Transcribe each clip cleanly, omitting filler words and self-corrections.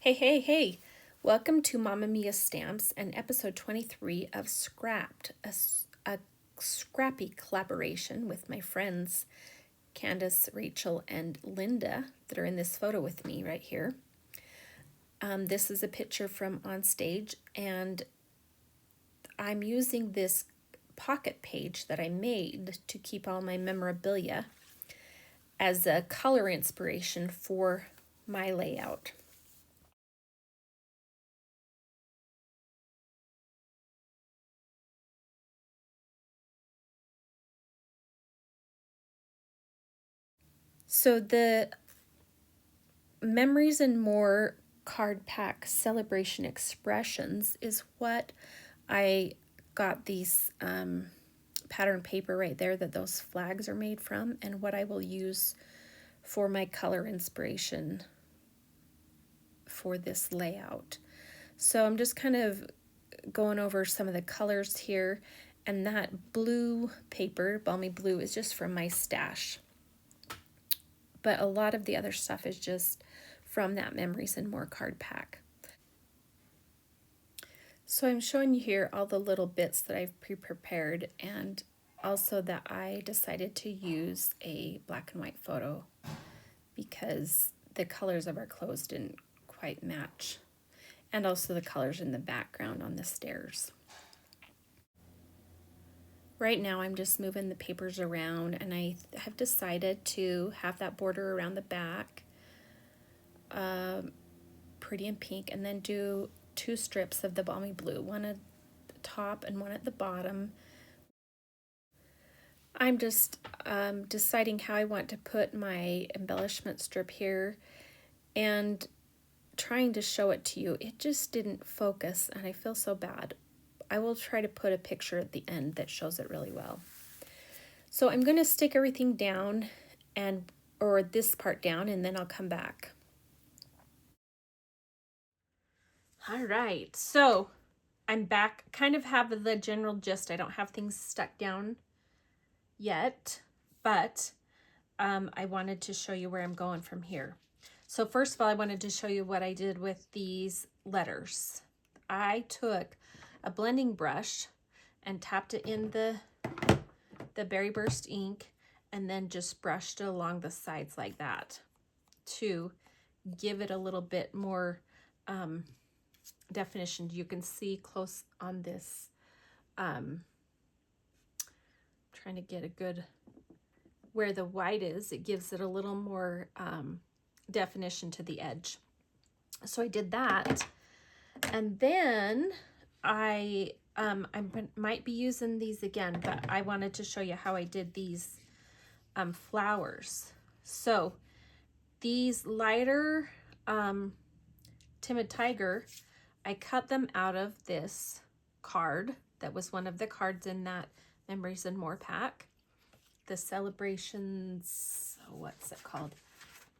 Hey. Welcome to Mamma Mia Stamps and episode 23 of Scrapped, a scrappy collaboration with my friends Candice, Rachel, and Linda that are in this photo with me right here. This is a picture from on stage, and I'm using this pocket page that I made to keep all my memorabilia as a color inspiration for my layout. So the Memories and More card pack celebration expressions is what I got these pattern paper right there that those flags are made from, and what I will use for my color inspiration for this layout. So I'm just kind of going over some of the colors here, and that blue paper, Balmy Blue, is just from my stash. But a lot of the other stuff is just from that Memories and More card pack. So I'm showing you here all the little bits that I've pre-prepared, and also that I decided to use a black and white photo because the colors of our clothes didn't quite match, and also the colors in the background on the stairs. Right now I'm just moving the papers around, and I have decided to have that border around the back pretty in pink, and then do two strips of the Balmy Blue, one at the top and one at the bottom. I'm just deciding how I want to put my embellishment strip here and trying to show it to you. It just didn't focus, and I feel so bad. I will try to put a picture at the end that shows it really well. So I'm going to stick everything down, or this part down, and then I'll come back. All right, so I'm back. Kind of have the general gist. I don't have things stuck down yet, but I wanted to show you where I'm going from here. So first of all, I wanted to show you what I did with these letters. I took a blending brush and tapped it in the Berry Burst ink, and then just brushed it along the sides like that to give it a little bit more definition. You can see close on this, trying to get a good, where the white is, it gives it a little more definition to the edge. So I did that, and then I might be using these again, but I wanted to show you how I did these flowers. So these lighter Timid Tiger, I cut them out of this card that was one of the cards in that Memories and More pack. The Celebrations, what's it called?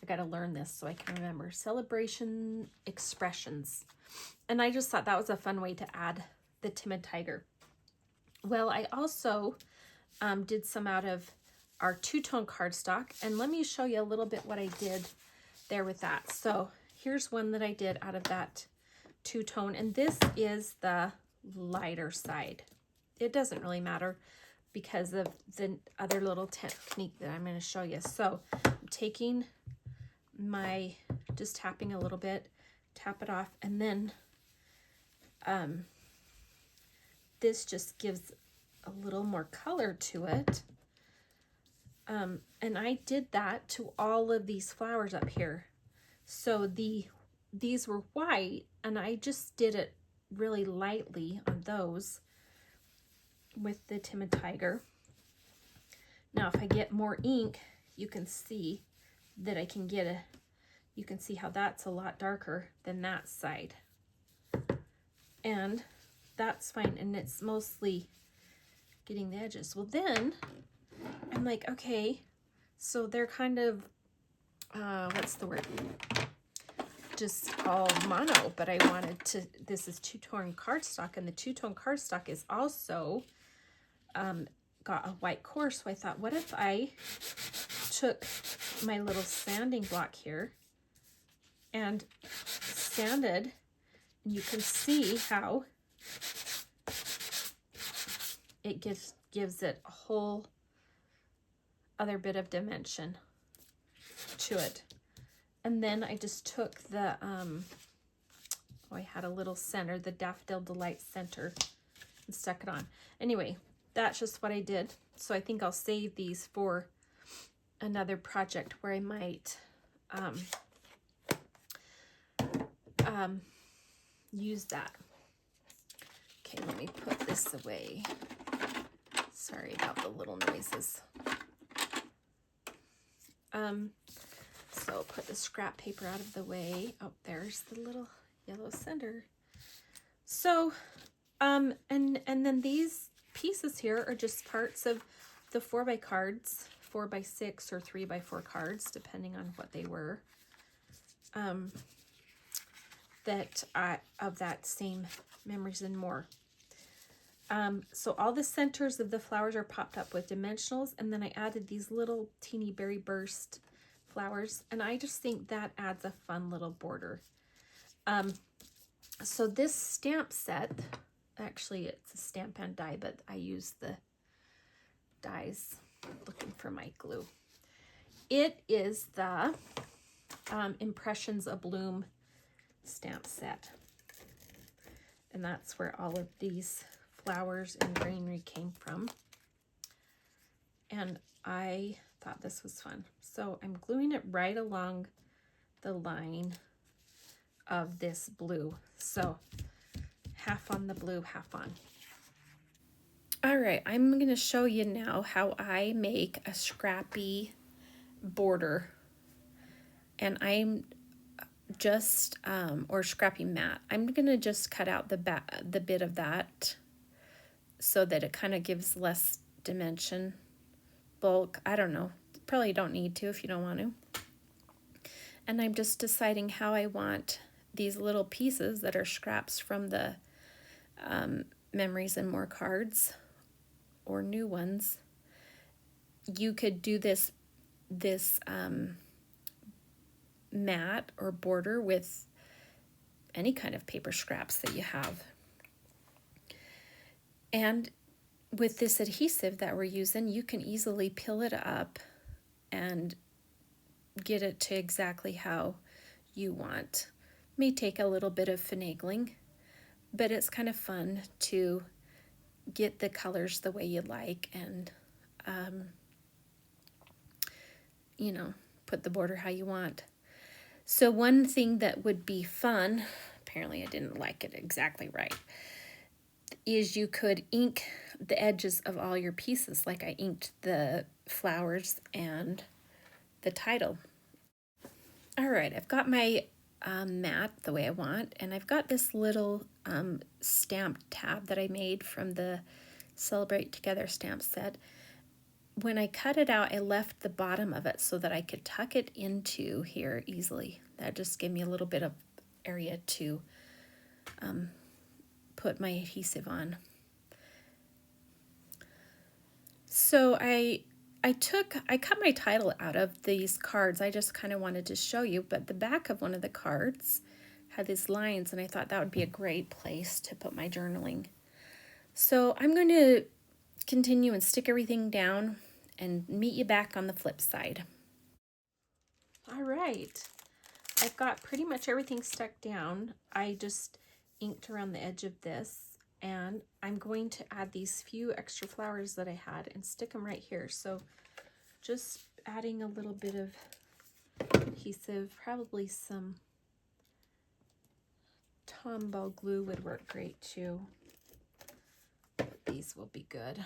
I gotta learn this so I can remember. Celebration Expressions. And I just thought that was a fun way to add the Timid Tiger. Well, I also did some out of our two-tone cardstock, and let me show you a little bit what I did there with that. So here's one that I did out of that two-tone, and this is the lighter side. It doesn't really matter because of the other little technique that I'm going to show you. So I'm taking my, just tapping a little bit, tap it off, and then this just gives a little more color to it. And I did that to all of these flowers up here. So these were white, and I just did it really lightly on those with the Timid Tiger. Now, if I get more ink, you can see that I can get you can see how that's a lot darker than that side. And that's fine, and it's mostly getting the edges. Well, then I'm like, okay, so they're kind of, what's the word? Just all mono, but I wanted to, this is two-tone cardstock, and the two-tone cardstock is also got a white core. So I thought, what if I took my little sanding block here and sanded, and you can see how it gives it a whole other bit of dimension to it. And then I just took the, I had a little center, the Daffodil Delight center, and stuck it on. Anyway, that's just what I did. So I think I'll save these for another project where I might use that. Okay, let me put this away. Sorry about the little noises. So I'll put the scrap paper out of the way. Oh, there's the little yellow center. So, and then these pieces here are just parts of the 4x cards, 4x6 or 3x4 cards, depending on what they were. Of that same Memories and More. So all the centers of the flowers are popped up with dimensionals, and then I added these little teeny berry burst flowers, and I just think that adds a fun little border. So this stamp set, actually it's a Stamp and Die, but I use the dies, looking for my glue. It is the Impressions of Bloom stamp set, and that's where all of these flowers and greenery came from, and I thought this was fun. So I'm gluing it right along the line of this blue, so half on the blue, half on. All right, I'm going to show you now how I make a scrappy border, and I'm just or scrappy mat. I'm going to just cut out the bit of that so that it kind of gives less dimension, bulk. I don't know. Probably don't need to if you don't want to. And I'm just deciding how I want these little pieces that are scraps from the Memories and More cards or new ones. You could do this mat or border with any kind of paper scraps that you have. And with this adhesive that we're using, you can easily peel it up and get it to exactly how you want. May take a little bit of finagling, but it's kind of fun to get the colors the way you like and, you know, put the border how you want. So one thing that would be fun, apparently I didn't like it exactly right, is you could ink the edges of all your pieces, like I inked the flowers and the title. All right, I've got my mat the way I want, and I've got this little stamped tab that I made from the Celebrate Together stamp set. When I cut it out, I left the bottom of it so that I could tuck it into here easily. That just gave me a little bit of area to put my adhesive on. So I cut my title out of these cards. I just kind of wanted to show you, but the back of one of the cards had these lines, and I thought that would be a great place to put my journaling. So I'm going to continue and stick everything down and meet you back on the flip side. All right, I've got pretty much everything stuck down. I just inked around the edge of this, and I'm going to add these few extra flowers that I had and stick them right here. So just adding a little bit of adhesive, probably some Tombow glue would work great too. But these will be good.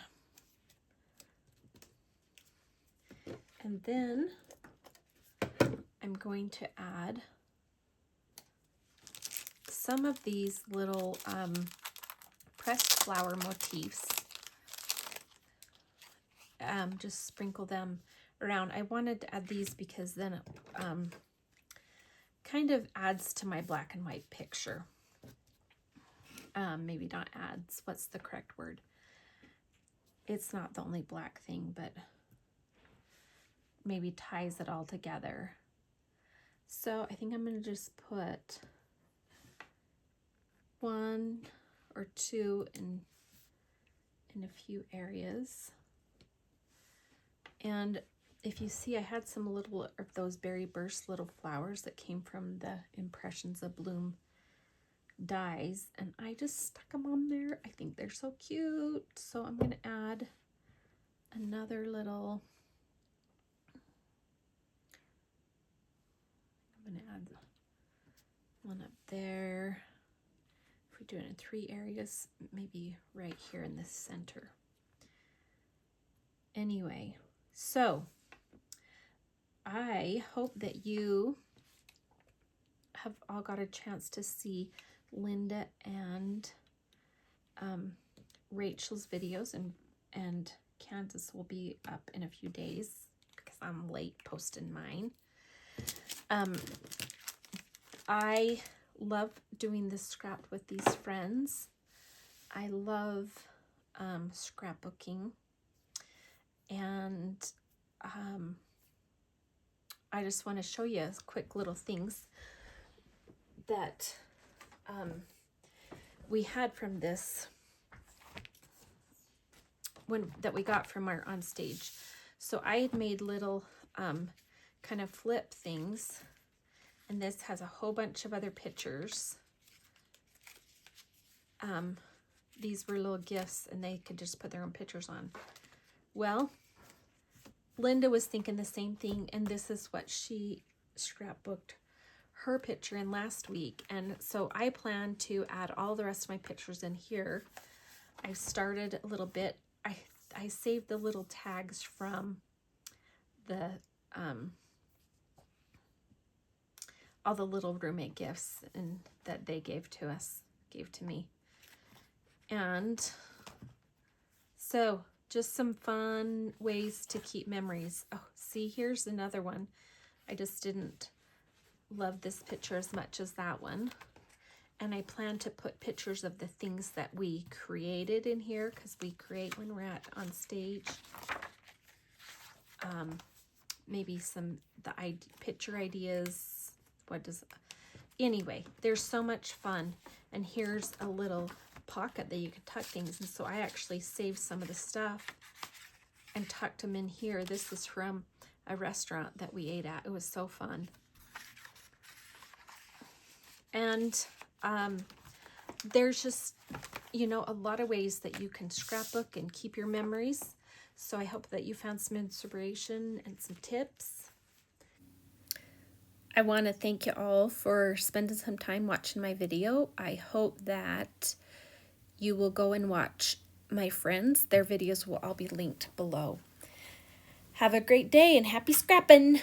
And then I'm going to add some of these little pressed flower motifs. Just sprinkle them around. I wanted to add these because then it kind of adds to my black and white picture. Maybe not adds. What's the correct word? It's not the only black thing, but maybe ties it all together. So I think I'm going to just put one or two in a few areas. And if you see, I had some little of those Berry Burst little flowers that came from the Impressions of Bloom dies, and I just stuck them on there. I think they're so cute. So I'm going to add another little, I'm going to add one up there. If we do it in 3 areas, maybe right here in the center. Anyway, so I hope that you have all got a chance to see Linda and Rachel's videos, and Candice will be up in a few days because I'm late posting mine. I love doing this scrap with these friends. I love scrapbooking, and I just want to show you quick little things that we had from this that we got from our on stage. So I had made little kind of flip things, and this has a whole bunch of other pictures. These were little gifts, and they could just put their own pictures on. Well, Linda was thinking the same thing, and this is what she scrapbooked her picture in last week. And so I plan to add all the rest of my pictures in here. I started a little bit. I saved the little tags from the all the little roommate gifts and that they gave to me. And so just some fun ways to keep memories. Oh, see, here's another one. I just didn't love this picture as much as that one. And I plan to put pictures of the things that we created in here, because we create when we're on stage. Maybe picture ideas. Anyway, there's so much fun. And here's a little pocket that you can tuck things. And so I actually saved some of the stuff and tucked them in here. This is from a restaurant that we ate at. It was so fun. And there's just, a lot of ways that you can scrapbook and keep your memories. So I hope that you found some inspiration and some tips. I want to thank you all for spending some time watching my video. I hope that you will go and watch my friends. Their videos will all be linked below. Have a great day and happy scrapping!